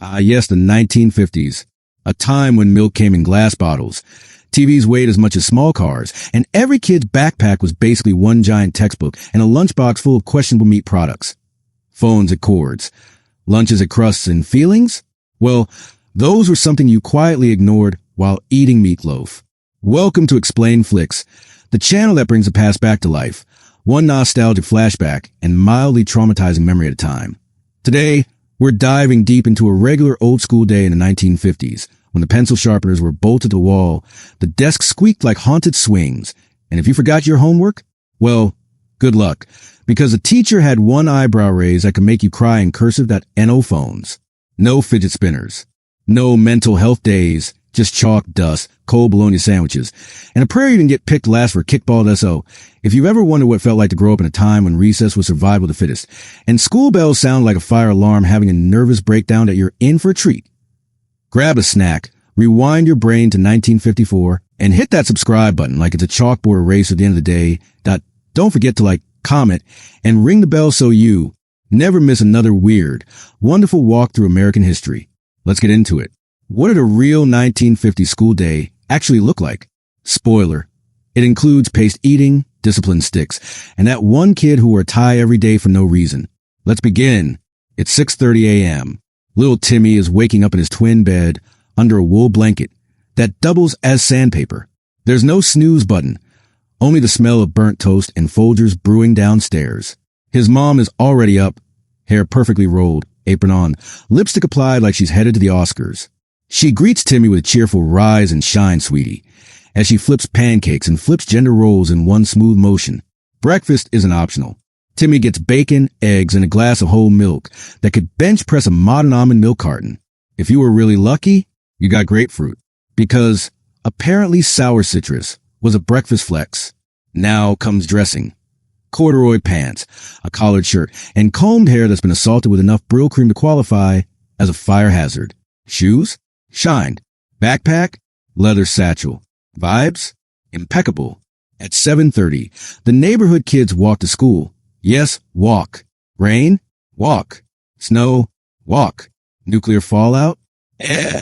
Ah, yes, the 1950s. A time when milk came in glass bottles. TVs weighed as much as small cars, and every kid's backpack was basically one giant textbook and a lunchbox full of questionable meat products. Phones at cords. Lunches at crusts and feelings? Well, those were something you quietly ignored while eating meatloaf. Welcome to Explain Flix, the channel that brings the past back to life, one nostalgic flashback and mildly traumatizing memory at a time. Today, we're diving deep into a regular old-school day in the 1950s, when the pencil sharpeners were bolted to the wall, the desks squeaked like haunted swings, and if you forgot your homework, well, good luck, because the teacher had one eyebrow raise that could make you cry in cursive.no phones. No fidget spinners. No mental health days, just chalk, dust, cold bologna sandwiches, and a prayer you didn't get picked last for kickball SO. If you've ever wondered what it felt like to grow up in a time when recess was survival of the fittest, and school bells sound like a fire alarm having a nervous breakdown that you're in for a treat, grab a snack, rewind your brain to 1954, and hit that subscribe button like it's a chalkboard erase at the end of the day. Don't forget to comment, and ring the bell so you never miss another weird, wonderful walk through American history. Let's get into it. What did a real 1950 school day actually look like? Spoiler, it includes paced eating, discipline sticks, and that one kid who wore a tie every day for no reason. Let's begin. It's 6:30 a.m. Little Timmy is waking up in his twin bed under a wool blanket that doubles as sandpaper. There's no snooze button, only the smell of burnt toast and Folgers brewing downstairs. His mom is already up, hair perfectly rolled, apron on, lipstick applied like she's headed to the Oscars. She greets Timmy with a cheerful rise and shine, sweetie, as she flips pancakes and flips gender roles in one smooth motion. Breakfast isn't optional. Timmy gets bacon, eggs, and a glass of whole milk that could bench press a modern almond milk carton. If you were really lucky, you got grapefruit, because apparently sour citrus was a breakfast flex. Now comes dressing. Corduroy pants, a collared shirt, and combed hair that's been assaulted with enough Brill cream to qualify as a fire hazard. Shoes? Shined. Backpack? Leather satchel. Vibes? Impeccable. At 7:30, the neighborhood kids walk to school. Yes, walk. Rain? Walk. Snow? Walk. Nuclear fallout?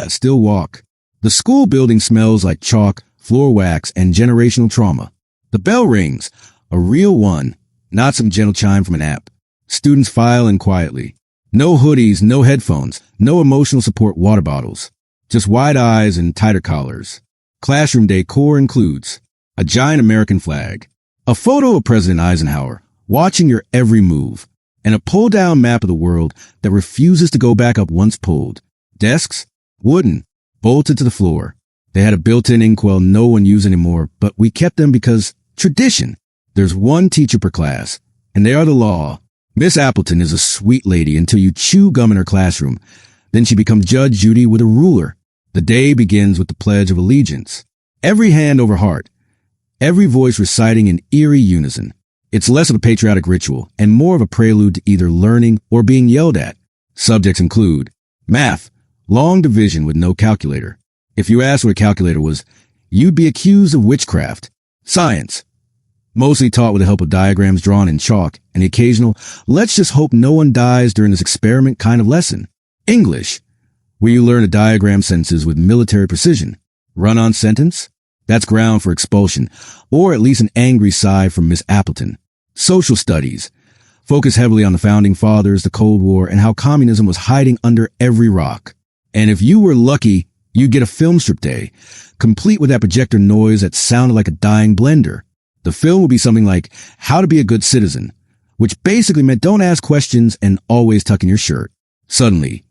Still walk. The school building smells like chalk, floor wax, and generational trauma. The bell rings. A real one, not some gentle chime from an app. Students file in quietly. No hoodies, no headphones, no emotional support water bottles. Just wide eyes and tighter collars. Classroom decor includes a giant American flag, a photo of President Eisenhower watching your every move, and a pull-down map of the world that refuses to go back up once pulled. Desks? Wooden, bolted to the floor. They had a built-in inkwell no one used anymore, but we kept them because tradition. There's one teacher per class, and they are the law. Miss Appleton is a sweet lady until you chew gum in her classroom. Then she becomes Judge Judy with a ruler. The day begins with the Pledge of Allegiance. Every hand over heart. Every voice reciting in eerie unison. It's less of a patriotic ritual and more of a prelude to either learning or being yelled at. Subjects include math, long division with no calculator. If you asked what a calculator was, you'd be accused of witchcraft. Science, mostly taught with the help of diagrams drawn in chalk and the occasional, let's just hope no one dies during this experiment kind of lesson. English, where you learn to diagram sentences with military precision. Run-on sentence? That's ground for expulsion, or at least an angry sigh from Miss Appleton. Social studies, focus heavily on the founding fathers, the Cold War, and how communism was hiding under every rock. And if you were lucky, you'd get a film strip day, complete with that projector noise that sounded like a dying blender. The film would be something like How to Be a Good Citizen, which basically meant don't ask questions and always tuck in your shirt. Suddenly,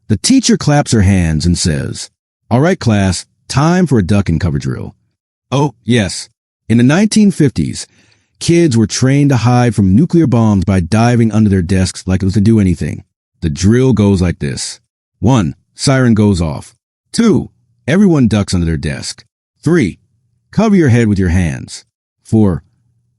the teacher claps her hands and says, "All right, class, time for a duck and cover drill." Oh, yes. In the 1950s, kids were trained to hide from nuclear bombs by diving under their desks like it was to do anything. The drill goes like this. 1. Siren goes off. 2. Everyone ducks under their desk. 3. Cover your head with your hands. 4.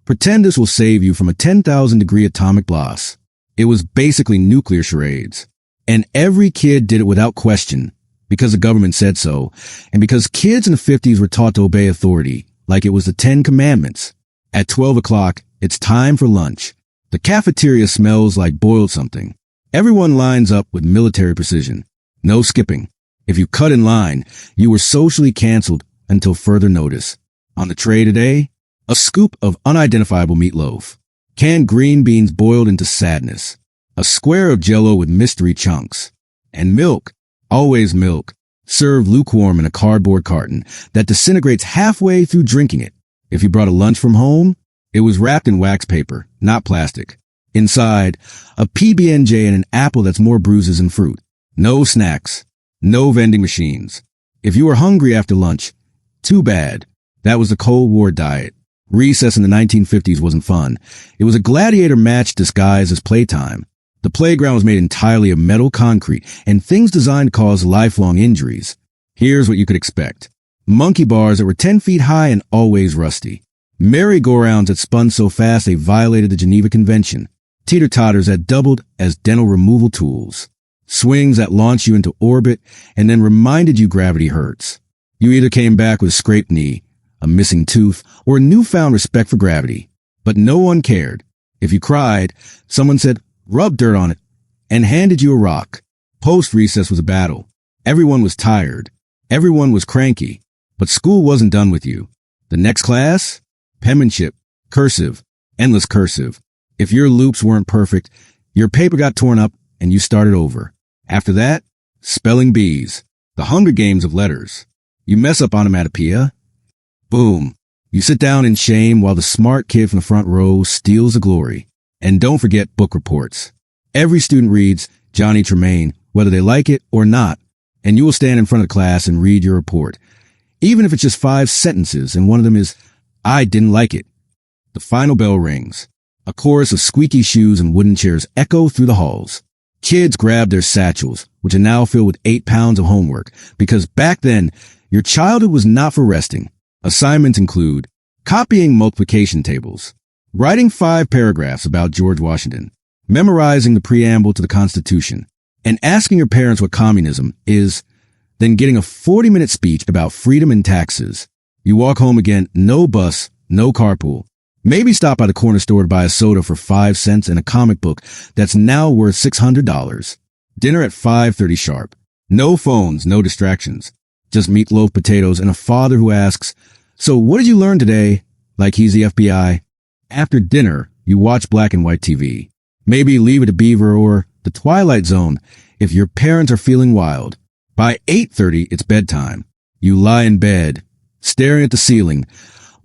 Pretend this will save you from a 10,000-degree atomic blast. It was basically nuclear charades. And every kid did it without question, because the government said so, and because kids in the 50s were taught to obey authority, like it was the 10 Commandments. At 12 o'clock, it's time for lunch. The cafeteria smells like boiled something. Everyone lines up with military precision. No skipping. If you cut in line, you were socially canceled until further notice. On the tray today, a scoop of unidentifiable meatloaf, canned green beans boiled into sadness, a square of Jell-O with mystery chunks, and milk, always milk, served lukewarm in a cardboard carton that disintegrates halfway through drinking it. If you brought a lunch from home, it was wrapped in wax paper, not plastic. Inside, a PB&J and an apple that's more bruises than fruit. No snacks. No vending machines. If you were hungry after lunch, too bad. That was the Cold War diet. Recess in the 1950s wasn't fun. It was a gladiator match disguised as playtime. The playground was made entirely of metal concrete and things designed to cause lifelong injuries. Here's what you could expect. Monkey bars that were 10 feet high and always rusty. Merry-go-rounds that spun so fast they violated the Geneva Convention. Teeter-totters that doubled as dental removal tools. Swings that launched you into orbit and then reminded you gravity hurts. You either came back with a scraped knee, a missing tooth, or a newfound respect for gravity. But no one cared. If you cried, someone said, "Rub dirt on it," and handed you a rock. Post-recess was a battle. Everyone was tired. Everyone was cranky. But school wasn't done with you. The next class? Penmanship, cursive, endless cursive. If your loops weren't perfect, your paper got torn up and you started over. After that, spelling bees, the Hunger Games of letters. You mess up onomatopoeia. Boom. You sit down in shame while the smart kid from the front row steals the glory. And don't forget book reports. Every student reads Johnny Tremaine, whether they like it or not, and you will stand in front of the class and read your report. Even if it's just 5 sentences and one of them is, "I didn't like it." The final bell rings. A chorus of squeaky shoes and wooden chairs echo through the halls. Kids grab their satchels, which are now filled with 8 pounds of homework, because back then, your childhood was not for resting. Assignments include copying multiplication tables, writing 5 paragraphs about George Washington, memorizing the preamble to the Constitution, and asking your parents what communism is, then getting a 40-minute speech about freedom and taxes. You walk home again, no bus, no carpool. Maybe stop by the corner store to buy a soda for 5 cents and a comic book that's now worth $600. Dinner at 5:30 sharp. No phones, no distractions. Just meatloaf, potatoes, and a father who asks, "So what did you learn today?" Like he's the FBI. After dinner, you watch black and white TV. Maybe Leave It to Beaver or The Twilight Zone if your parents are feeling wild. By 8:30, it's bedtime. You lie in bed, staring at the ceiling,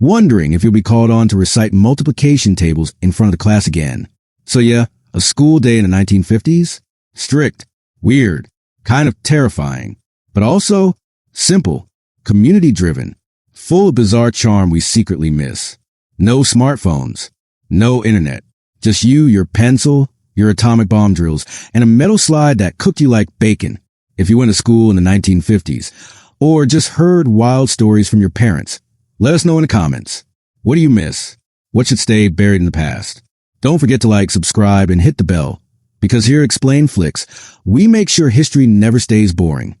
wondering if you'll be called on to recite multiplication tables in front of the class again. So yeah, a school day in the 1950s? Strict, weird, kind of terrifying, but also simple, community-driven, full of bizarre charm we secretly miss. No smartphones, no internet, just you, your pencil, your atomic bomb drills, and a metal slide that cooked you like bacon. If you went to school in the 1950s, or just heard wild stories from your parents, let us know in the comments. What do you miss? What should stay buried in the past? Don't forget to like, subscribe, and hit the bell. Because here at Explain Flix, we make sure history never stays boring.